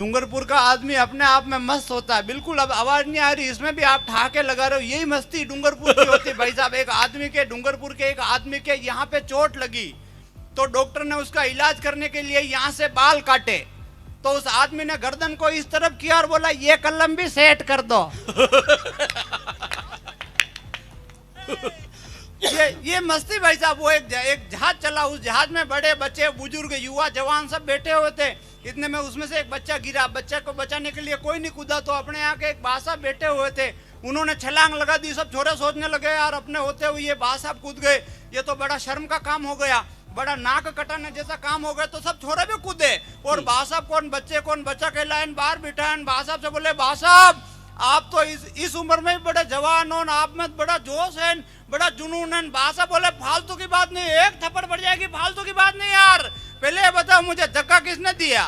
डूंगरपुर का आदमी अपने आप में मस्त होता है, बिल्कुल। अब आवाज नहीं आ रही, इसमें भी आप ठहाके लगा रहे हो। यही मस्ती डूंगरपुर की होती है भाई साहब। एक आदमी के, डूंगरपुर के एक आदमी के यहाँ पे चोट लगी, तो डॉक्टर ने उसका इलाज करने के लिए यहाँ से बाल काटे, तो उस आदमी ने गर्दन को इस तरफ किया और बोला ये कलम भी सेट कर दो। ये मस्ती भाई साहब। वो एक जहाज चला, उस जहाज में बड़े बच्चे, बुजुर्ग, युवा, जवान सब बैठे हुए थे। इतने में उसमें से एक बच्चा गिरा, बच्चे को बचाने के लिए कोई नहीं कूदा, तो अपने यहाँ के एक बादशाह बैठे हुए थे, उन्होंने छलांग लगा दी। सब छोरे सोचने लगे यार अपने होते हुए ये बादशाह कूद गए, ये तो बड़ा शर्म का काम हो गया, बड़ा नाक कटाने जैसा काम हो गया। तो सब छोरे भी कूदे और बादशाह कौन बच्चे कौन बच्चा कहलाए बाहर बिठाए। बादशाह से बोले बादशाह आप तो इस उम्र में भी बड़े जवान हो, आप में बड़ा जोश है, बड़ा जुनून है। बादशाह बोले फालतू की बात नहीं, एक थप्पड़ पड़ जाएगी, फालतू की बात नहीं यार, पहले ये बताओ मुझे धक्का किसने दिया।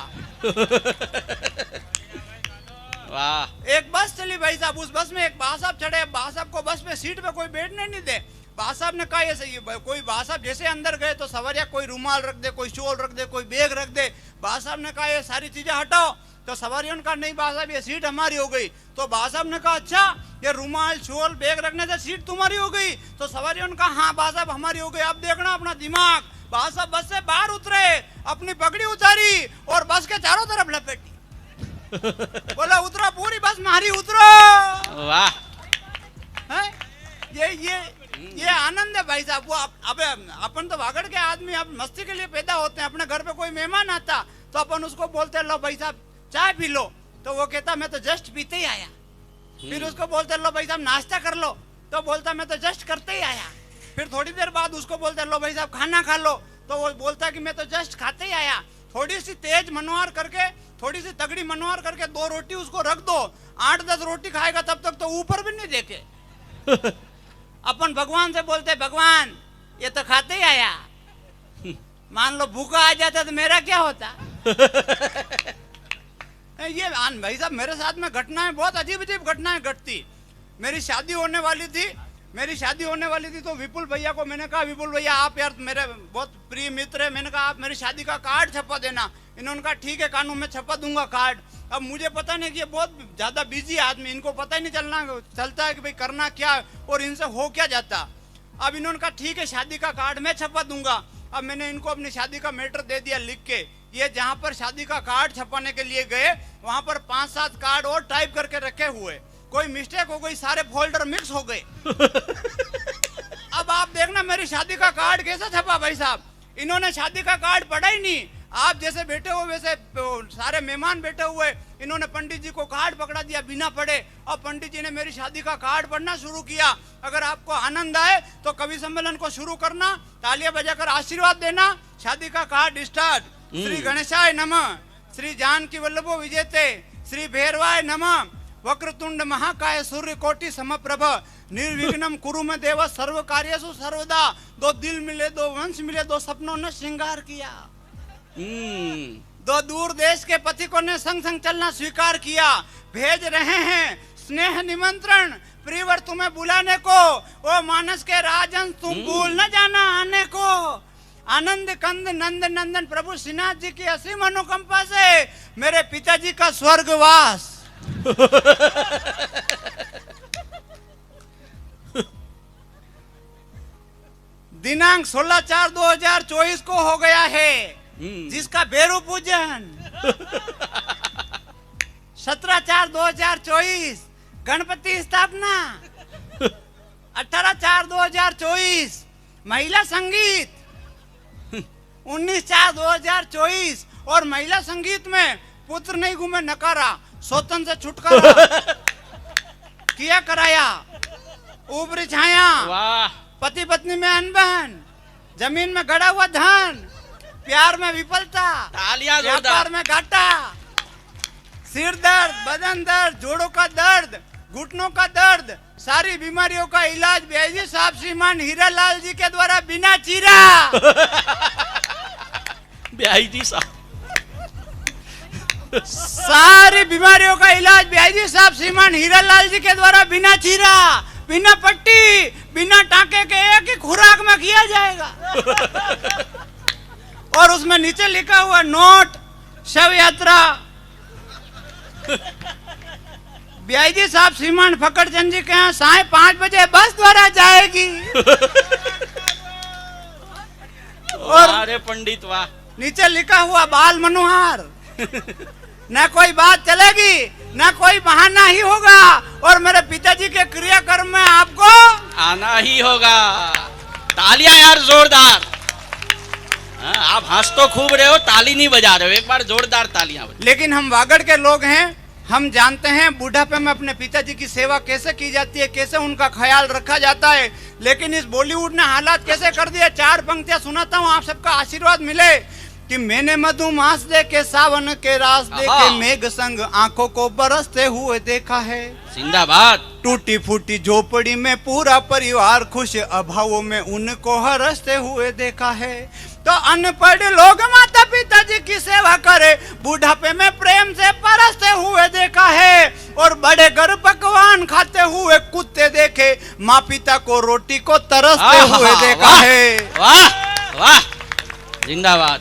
वाह। एक बस चली भाई साहब, उस बस में एक बादशाह चढ़े, बादशाह को बस में सीट पे कोई बैठने नहीं दे। बादशाह ने कहा ये सही है, कोई बादशाह जैसे अंदर गए तो सवारियां कोई रुमाल रख दे, कोई शॉल रख दे, कोई बैग रख दे। बादशाह ने कहा ये सारी चीजें हटाओ, तो सवारियों ने कहा नहीं बादशाह ये सीट हमारी हो गई। तो बादशाह ने कहा अच्छा ये रुमाल शॉल बैग रखने से सीट तुम्हारी हो गई? तो सवारियों ने कहा हाँ बादशाह हमारी हो गई, अब देखना अपना दिमाग। बादशाह बस से बाहर उतरे, अपनी पगड़ी उतारी और बस के चारों तरफ लपेटी। बोला उतरो, पूरी बस मारी उतरो। वाह। ये आनंद है भाई साहब। वो अब अपन तो भागड़ के आदमी, अब मस्ती के लिए पैदा होते हैं। अपने घर पे कोई मेहमान आता तो अपन उसको बोलते लो भाई साहब चाय पी लो, तो वो कहता मैं तो जस्ट पीते ही आया। फिर उसको बोलते लो भाई साहब नाश्ता कर लो, तो बोलता मैं तो जस्ट करते ही आया। फिर थोड़ी देर बाद उसको बोलते लो भाई साहब खाना खा लो, तो वो बोलता कि मैं तो जस्ट खाते ही आया। थोड़ी सी तेज मनोहर करके, थोड़ी सी तगड़ी मनोहर करके 2 रोटी उसको रख दो, 8-10 रोटी खाएगा तब तक तो ऊपर भी नहीं देखे। अपन भगवान से बोलते भगवान ये तो खाते ही आया, मान लो भूखा आ जाता तो मेरा क्या होता। ये भाई साहब मेरे साथ में घटनाएं, बहुत अजीब अजीब घटनाएं घटती। मेरी शादी होने वाली थी, तो विपुल भैया को मैंने कहा विपुल भैया आप यार मेरे बहुत प्रिय मित्र है, मैंने कहा आप मेरी शादी का कार्ड छपा देना। इन्होंने कहा ठीक है कानून में छपा दूंगा कार्ड। अब मुझे पता नहीं कि ये बहुत ज्यादा बिजी आदमी, इनको पता ही नहीं चलता है कि भाई करना क्या और इनसे हो क्या जाता। अब इन्होंने कहा ठीक है शादी का कार्ड मैं छपा दूंगा। अब मैंने इनको अपनी शादी का मैटर दे दिया लिख के। ये जहाँ पर शादी का कार्ड छपाने के लिए गए वहां पर 5-7 कार्ड और टाइप करके रखे हुए, कोई मिस्टेक हो गई, सारे फोल्डर मिक्स हो गए। अब आप देखना मेरी शादी का कार्ड कैसे छपा भाई साहब। इन्होंने शादी का कार्ड पढ़ा ही नहीं, आप जैसे बैठे हुए वैसे सारे मेहमान बैठे हुए, इन्होंने पंडित जी को कार्ड पकड़ा दिया बिना पढ़े। और पंडित जी ने मेरी शादी का कार्ड पढ़ना शुरू किया। अगर आपको आनंद आए तो कवि सम्मेलन को शुरू करना, तालियां बजाकर आशीर्वाद देना। शादी का कार्ड स्टार्ट। श्री गणेशाय नमः, श्री जानकी वल्लभो विजेते, श्री भैरवाय नमः, वक्रतुंड महाकाय सूर्य कोटि समप्रभ, निर्विघ्नम कुरु में देव सर्व कार्यसु सर्वदा। 2 दिल मिले, 2 वंश मिले, 2 सपनों ने श्रृंगार किया। 2 दूर देश के पथिकों ने संग संग चलना स्वीकार किया। भेज रहे हैं स्नेह निमंत्रण प्रियवर तुम्हें बुलाने को, ओ मानस के राजन तुम भूल न जाना आने को। आनंद कंद नंद नंदन प्रभु श्रीनाथ जी की असीम अनुकंपा से मेरे पिताजी का स्वर्गवास। दिनांक 16/4/2024 को हो गया है जिसका बेरू पूजन। 17/4/2024 गणपति स्थापना। 18/4/2024 महिला संगीत। 19/4/2024 और महिला संगीत में पुत्र नहीं घूमे नकारा, स्वतंत्र से छुटकारा किया कराया। ऊपरी छाया, पति पत्नी में अनबन, जमीन में गड़ा हुआ धन, प्यार में विफलता, व्यापार में घाटा, सिर दर्द, बदन दर्द, जोड़ों का दर्द, घुटनों का दर्द, सारी बीमारियों का इलाज बेजी साहब श्रीमान हीरालाल जी के द्वारा बिना चीरा। बेजी साहब सारी बीमारियों का इलाज बेजी साहब श्रीमान हीरालाल जी के द्वारा बिना चीरा, बिना पट्टी, बिना टाके के एक ही खुराक में किया जाएगा। और उसमें नीचे लिखा हुआ नोट शव यात्रा ब्याई जी साहब श्रीमान फकड़चंद जी के यहाँ साय 5 बजे बस द्वारा जाएगी। और अरे पंडित वाह, नीचे लिखा हुआ बाल मनोहर। न कोई बात चलेगी, न कोई बहाना ही होगा, और मेरे पिताजी के क्रियाक्रम में आपको आना ही होगा। तालियां यार जोरदार। हाँ, आप हंस तो खूब रहे हो, ताली नहीं बजा रहे हो, एक बार जोरदार तालियां बजाओ। लेकिन हम वागड़ के लोग हैं, हम जानते हैं बुढ़ापे में अपने पिताजी की सेवा कैसे की जाती है, कैसे उनका ख्याल रखा जाता है। लेकिन इस बॉलीवुड ने हालात कैसे कर दिए। 4 पंक्तियां सुनाता हूँ, आप सबका आशीर्वाद मिले। कि मैंने मधुमास देखे, सावन के रास देखे, मेघ संग आंखों को बरसते हुए देखा है। जिंदाबाद। टूटी फूटी झोपड़ी में पूरा परिवार खुश, अभावों में उनको हंसते हुए देखा है। तो अनपढ़ लोग माता पिताजी की सेवा करे, बुढ़ापे में प्रेम से परसते हुए देखा है। और बड़े घर पकवान खाते हुए कुत्ते देखे, माँ पिता को रोटी को तरसते हुए देखा है। वाह वाह, जिंदाबाद।